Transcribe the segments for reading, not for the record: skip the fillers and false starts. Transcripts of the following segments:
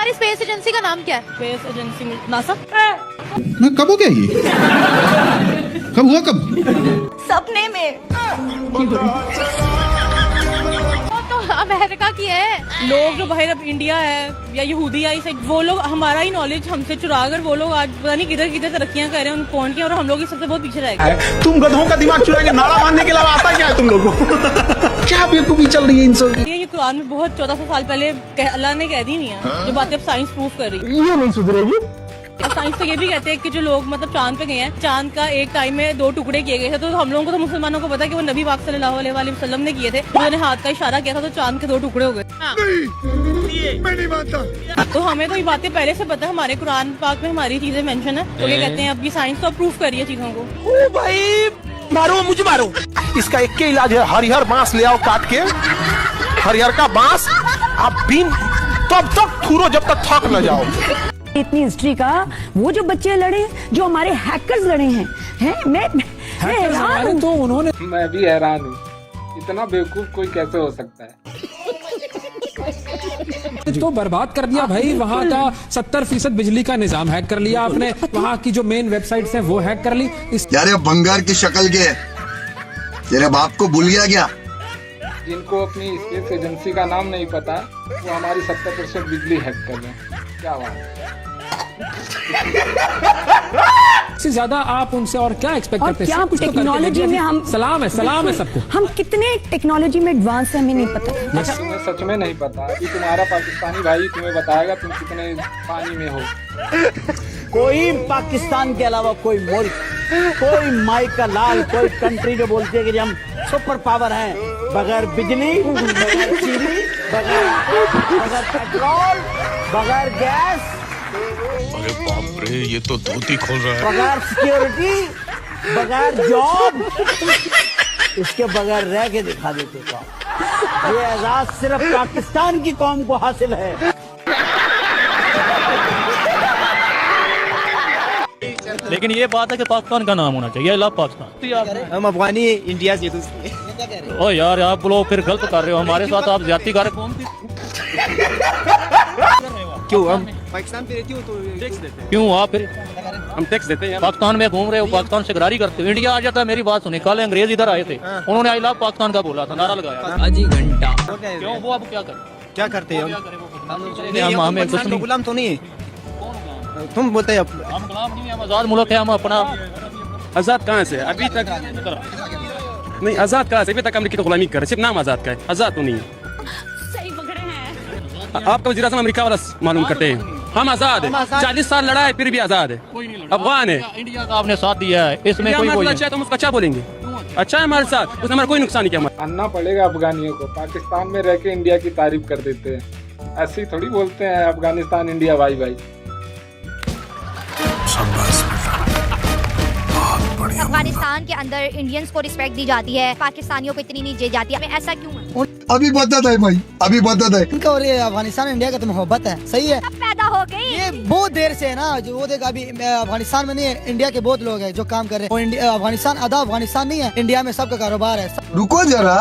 हमारी space agency का नाम क्या है? Space agency NASA. ना कब हो गया ये? कब हुआ कब? सपने में। तो अमेरिका की है। लोग जो बाहर अब इंडिया है या यहूदी या इसे वो लोग हमारा ही नॉलेज हमसे चुरा कर वो लोग आज पता नहीं किधर किधर तरक्कियां कर रहे हैं, उन कौन की, और हम लोग इस सबसे बहुत पीछे रह गए। तुम गधों का दिमाग चुराएंगे, नारा मारने के अलावा आता क्या है तुम लोगों को? क्या बेवकूफी चल रही है इन सब की? ये कुरान में बहुत 1400 साल पहले अल्लाह ने कह दी नहीं है, जो बातें अब साइंस प्रूफ कर रही है। ये नहीं सुधरेगी। साइंस तो ये भी कहते हैं कि जो लोग मतलब चांद पे गए हैं, चांद का एक टाइम में 2 टुकड़े किए गए थे, तो हम लोगों को तो मुसलमानों को पता है कि वो नबी पाक सल्लल्लाहु अलैहि वसल्लम ने किए थे। उन्होंने हाथ का इशारा किया था तो चांद के 2 टुकड़े हो गए। मैं नहीं मानता। तो हमें तो ये बातें पहले से पता है, हमारे कुरान पाक में हमारी चीजें मेंशन है, तो ये कहते हैं अब ये साइंस तो प्रूफ कर रही है चीजों को। ओ भाई मारो, मुझे मारो। इसका एक के इलाज है, हरिहर बांस ले आओ काट के, हरिहर का बांस आप बीन तब तक थूरो जब तक थक न जाओ। इतनी हिस्ट्री का वो जो बच्चे लड़े, जो हमारे हैकर्स लड़े हैं मैं हैरान हूं। तो उन्होंने, मैं भी हैरान हूँ, इतना बेवकूफ कोई कैसे हो सकता है? तो बर्बाद कर दिया भाई। वहाँ का 70% बिजली का निजाम हैक कर लिया आपने, वहाँ की जो मेन वेबसाइट्स हैं वो हैक कर ली। यार ये बंगार की शक्ल के तेरे बाप को भूल गया क्या? जिनको अपनी स्पेस एजेंसी का नाम नहीं पता वो हमारी 70% बिजली हैक कर रहे हैं। क्या बात है? इससे ज्यादा आप उनसे और क्या एक्सपेक्ट और करते हैं? क्या सब कुछ तो करके टेक्नोलॉजी देखिए। में हम सलाम है सबको। हम कितने टेक्नोलॉजी में एडवांस है हमें नहीं पता। अच्छा, तुम्हें सच में नहीं पता? अभी तुम्हारा पाकिस्तानी भाई तुम्हें बताएगा तुम कितने पानी में हो। कोई पाकिस्तान के अलावा कोई मुल्क, कोई माई का लाल, कोई कंट्री जो बोलती है कि हम सुपर पावर हैं, बगैर बिजली, बगैर चीनी, बगैर पेट्रोल, बगैर गैस, अरे बाप रे, ये तो धोती खोल रहा है, बगैर सिक्योरिटी, बगैर जॉब, इसके बगैर रह के दिखा देते कौम। ये एजाज सिर्फ पाकिस्तान की कौम को हासिल है। लेकिन ये बात है कि पाकिस्तान का नाम होना चाहिए, लव पाकिस्तान। हम अफगानी इंडिया से ओ यार आप लोग फिर गलत कर रहे हो, हमारे साथ आप ज्यादती कर रहे हो। क्यों हम पाकिस्तान पे रहती हो तो टैक्स देते हैं? क्यों आप फिर हम टैक्स देते हैं? पाकिस्तान में घूम रहे हो, पाकिस्तान से गरारी करते हो। इंडिया आ जाता है, मेरी बात सुनिए, कल अंग्रेज इधर आए थे, उन्होंने आई लव पाकिस्तान का बोला था, नारा लगाया। क्यों वो अब क्या करते हैं? हम हमें गुलाम तो नहीं है, तुम बोलते हैं हम गुलाम नहीं, हम आजाद मुल्क है, हम अपना। आजाद कहाँ से? अभी तक नहीं, आजाद कहाँ से? अभी तक अमेरिकी तो गुलामी कर रहे, सिर्फ नाम आजाद का है, आजाद तो नहीं है। सही पकड़े हैं। आपका वज़ीर आज़म अमेरिका वाला मालूम करते हैं, हम आजाद है। 40 साल लड़ा है फिर भी आजाद है, अफगान है। इंडिया का आपने साथ दिया है, इसमें कोई अच्छा है तो हम उसको अच्छा बोलेंगे, अच्छा है हमारे साथ, उसने हमारा कोई नुकसान नहीं किया। मानना पड़ेगा अफगानियों को, पाकिस्तान में रह के इंडिया की तारीफ कर देते हैं। ऐसे ही थोड़ी बोलते हैं अफगानिस्तान इंडिया भाई भाई। अफगानिस्तान के अंदर इंडियंस को रिस्पेक्ट दी जाती है, पाकिस्तानियों को इतनी नहीं दी जाती है, ऐसा क्यों है? अभी बता है भाई, अभी बता है। इनका और ये अफगानिस्तान इंडिया का तो मोहब्बत है, सही है। कब पैदा हो गई? ये बहुत देर से है ना, जो वो देखा अभी अफगानिस्तान में नहीं है, इंडिया के बहुत लोग हैं जो काम कर रहे हैं। अफगानिस्तान आधा अफगानिस्तान नहीं है, इंडिया में सबका कारोबार है। रुको जरा,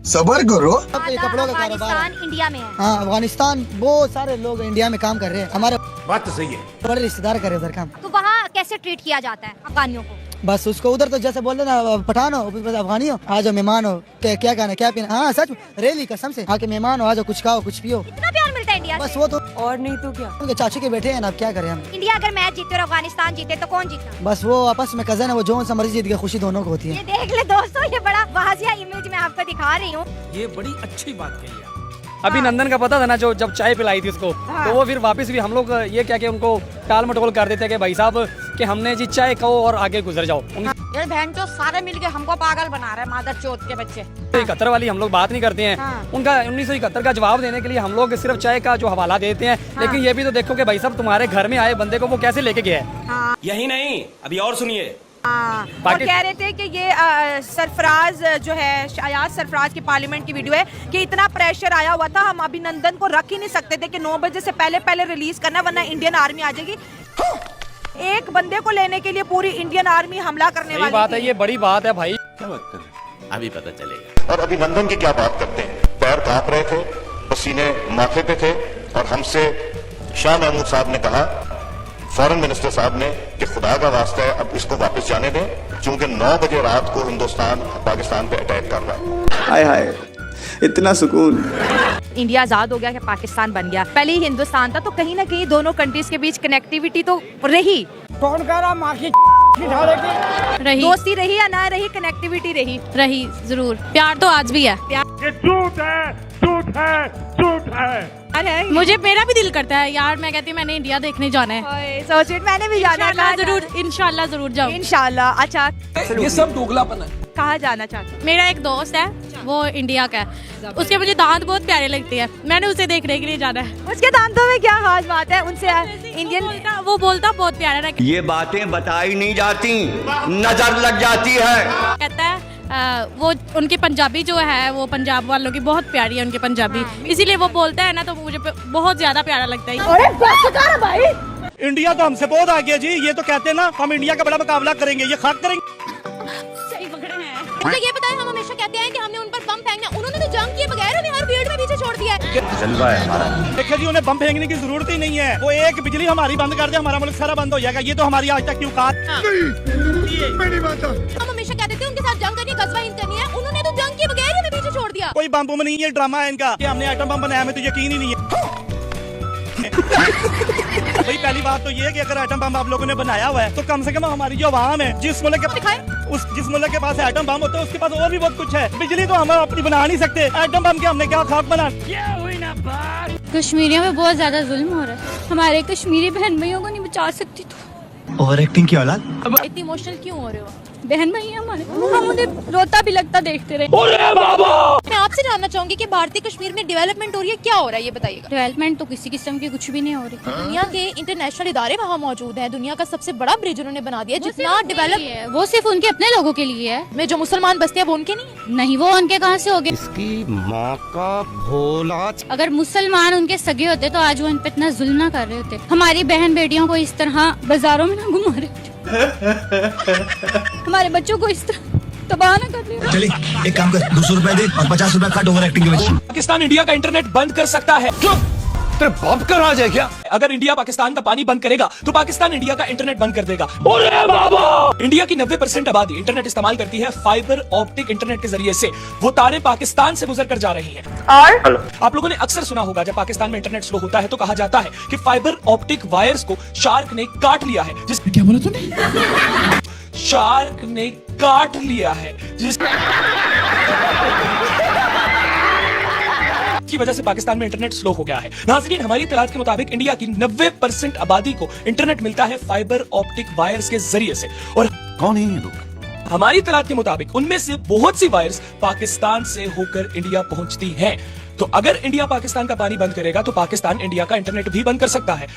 सबर करो। कपड़ों का कारोबार है। इंडिया में है। हाँ, अफगानिस्तान बहुत सारे लोग इंडिया में काम कर रहे हैं, हमारे बात तो सही है। बड़े रिश्तेदार कर रहे उधर काम। तो वहाँ कैसे ट्रीट किया जाता है अफगानियों को? बस उसको उधर तो जैसे बोल रहे ना, पठान हो, अफगानी हो, आ जाओ मेहमान हो, क्या खाना क्या पीना। हाँ सच, रेली कसम से आके मेहमान हो, आ जाओ, कुछ खाओ कुछ पियो। इतना प्यार मिलता है इंडिया बस से? वो तो और नहीं तो क्या, उनके चाची के बेटे हैं ना, अब क्या करें हम। इंडिया अगर मैच जीते और अफगानिस्तान जीते तो कौन जीता? बस वो आपस में कजन है, वो जो सा मर्जी जीत गया, खुशी दोनों को होती है। ये देख ले दोस्तों, ये बड़ा वाजिया इमेज मैं आपको दिखा रही हूँ। ये बड़ी अच्छी बात कही है। अभिनंदन का पता था ना, जो जब चाय पिलाई थी उसको, तो वो फिर वापस भी हम लोग ये क्या कि उनको टाल मटोल कर देते हैं कि भाई साहब कि हमने जी चाय कहो और आगे गुजर जाओ। ये बहन चो सारे मिलके हमको पागल बना रहे हैं, मादर चौथ के बच्चे। 1971 वाली हम लोग बात नहीं करते हैं। उनका 1971 का जवाब देने के लिए हम लोग सिर्फ चाय का जो हवाला देते हैं। लेकिन ये भी तो देखो कि भाई साहब तुम्हारे घर में आए बंदे को वो कैसे लेके गया है। यही नहीं, अभी और सुनिए। और कह रहे थे कि ये सरफराज जो है, शायाद सरफराज की पार्लियामेंट की वीडियो है कि इतना प्रेशर आया हुआ था, हम अभिनंदन को रख ही नहीं सकते थे कि 9 बजे से पहले रिलीज करना, वरना इंडियन आर्मी आ जाएगी। एक बंदे को लेने के लिए पूरी इंडियन आर्मी हमला करने वाली बात है, ये बड़ी बात है भाई। क्या बात कर रहे? अभी पता चलेगा। और अभिनंदन की क्या बात करते हैं? पैर कांप रहे थे, पसीने माथे पे थे और हमसे शाह महमूद साहब ने कहा, फॉरेन मिनिस्टर साहब ने, कि खुदा का वास्ता है अब इसको वापस जाने दें, क्योंकि 9 बजे रात को हिंदुस्तान पाकिस्तान पे अटैक कर रहा है। हाय हाय, इतना सुकून। इंडिया आजाद हो गया कि पाकिस्तान बन गया, पहले ही हिंदुस्तान था, तो कहीं ना कहीं दोनों कंट्रीज के बीच कनेक्टिविटी तो रही। कौन कह रहा माँ की रही दोस्ती रही या ना रही, कनेक्टिविटी रही जरूर, प्यार तो आज भी है। मुझे मेरा भी दिल करता है यार, मैं कहती हूँ मैंने इंडिया देखने जाना है। सोच इट, मैंने भी जाना है, जरूर, इंशाल्लाह जरूर जाऊँ। इंशाल्लाह। अच्छा, ये सब दोगलापन है। कहाँ जाना चाहते? मेरा एक दोस्त है, वो इंडिया का है, उसके मुझे दांत बहुत प्यारे लगते हैं, मैंने उसे देखने के लिए जाना है। उसके दांतों में क्या खास बात है? उनसे इंडियन वो बोलता बहुत प्यारा है। ये बातें बताई नहीं जाती, नजर लग जाती है। कहता है वो उनकी पंजाबी जो है, वो पंजाब वालों की बहुत प्यारी है उनकी पंजाबी, इसीलिए वो बोलता है ना, तो मुझे बहुत ज्यादा प्यारा लगता है। अरे बस कर भाई, इंडिया तो हमसे बहुत आगे जी, ये तो कहते हैं ना हम इंडिया का बड़ा मुकाबला करेंगे, ये खाक करेंगे। सही पकड़े हैं। मुझे ये बताएं, हम हमेशा कहते हैं कि हमने उन पर बम फेंकना, उन्होंने तो जंग किए बगैर हमें हर फील्ड में पीछे छोड़ दिया है। जलवा है हमारा। देखिए जी, उन्हें बम फेंकने की जरूरत ही नहीं है, वो एक बिजली हमारी बंद कर दे, हमारा मुल्क सारा बंद हो जाएगा। ये तो हमारी आज तक की औकात। हम हमेशा कहते थे उनके साथ जंग करनी, गजवा हिंद करनी है, उन्होंने तो जंग किए बगैर हमें पीछे छोड़ दिया। कोई बम नहीं है, ड्रामा है इनका कि हमने आइटम बम बनाया, हमें तो यकीन ही नहीं है। भाई पहली बात तो ये है कि अगर आइटम बम आप लोगों ने बनाया हुआ है, तो कम से कम हमारी जो आवाम है, जिस मुल्क के पास आइटम बम होता है, उसके पास और भी बहुत कुछ है। बिजली तो हम अपनी बना नहीं सकते, आइटम बम के हमने क्या खाक बना। कश्मीरियों में बहुत ज्यादा जुल्म हो रहा है, हमारे कश्मीरी बहन भाइयों को नहीं बचा सकती तो। ओवर एक्टिंग की औलाद। इतनी इमोशनल क्यों हो रहे हो? बहन भाई हमारे, हम उन्हें रोता भी लगता देखते रहे। मैं आपसे जानना चाहूंगी कि भारतीय कश्मीर में डेवलपमेंट हो रही है, क्या हो रहा है ये बताइएगा। डेवलपमेंट तो किसी किस्म की कुछ भी नहीं हो रही। दुनिया के इंटरनेशनल इदारे वहाँ मौजूद है, दुनिया का सबसे बड़ा ब्रिज उन्होंने बना दिया, जितना डेवलप है वो सिर्फ उनके अपने लोगों के लिए है। में जो मुसलमान बसते हैं वो उनके नहीं, वो उनके कहाँ से हो गए? इसकी माँ का भोला। अगर मुसलमान उनके सगे होते तो आज वो उन पे इतना जुल्म ना कर रहे होते, हमारी बहन बेटियों को इस तरह बाजारों में ना घुमा रहे होते, हमारे बच्चों को इस तरह तबाह ना कर रहे। चलिए एक काम कर, 200 रुपए दे और 50 रुपए काट ओवर एक्टिंग के वजह। पाकिस्तान इंडिया का इंटरनेट बंद कर सकता है। तेरे बाप का राज है क्या? अगर इंडिया पाकिस्तान का पानी बंद करेगा तो पाकिस्तान इंडिया का इंटरनेट बंद कर देगा। अरे बाबा! इंडिया की 90% आबादी इंटरनेट इस्तेमाल करती है फाइबर ऑप्टिक इंटरनेट के जरिए से। वो तारें पाकिस्तान से गुजर कर जा रही हैं। और आप लोगों ने अक्सर सुना होगा, जब पाकिस्तान में इंटरनेट स्लो होता है तो कहा जाता है कि फाइबर ऑप्टिक वायर्स को शार्क ने काट लिया है। क्या बोला तूने? शार्क ने काट लिया है, की वजह से पाकिस्तान में इंटरनेट स्लो हो गया है। नाज़रीन, हमारी इत्तलात के मुताबिक इंडिया की 90% आबादी को इंटरनेट मिलता है फाइबर ऑप्टिक वायर्स के जरिए से। और कौन है ये लोग? हमारी इत्तलात के मुताबिक उनमें से बहुत सी वायर्स पाकिस्तान से होकर इंडिया पहुंचती हैं। तो अगर इंडिया पाकिस्तान का पानी बंद करेगा तो पाकिस्तान इंडिया का इंटरनेट भी बंद कर सकता है।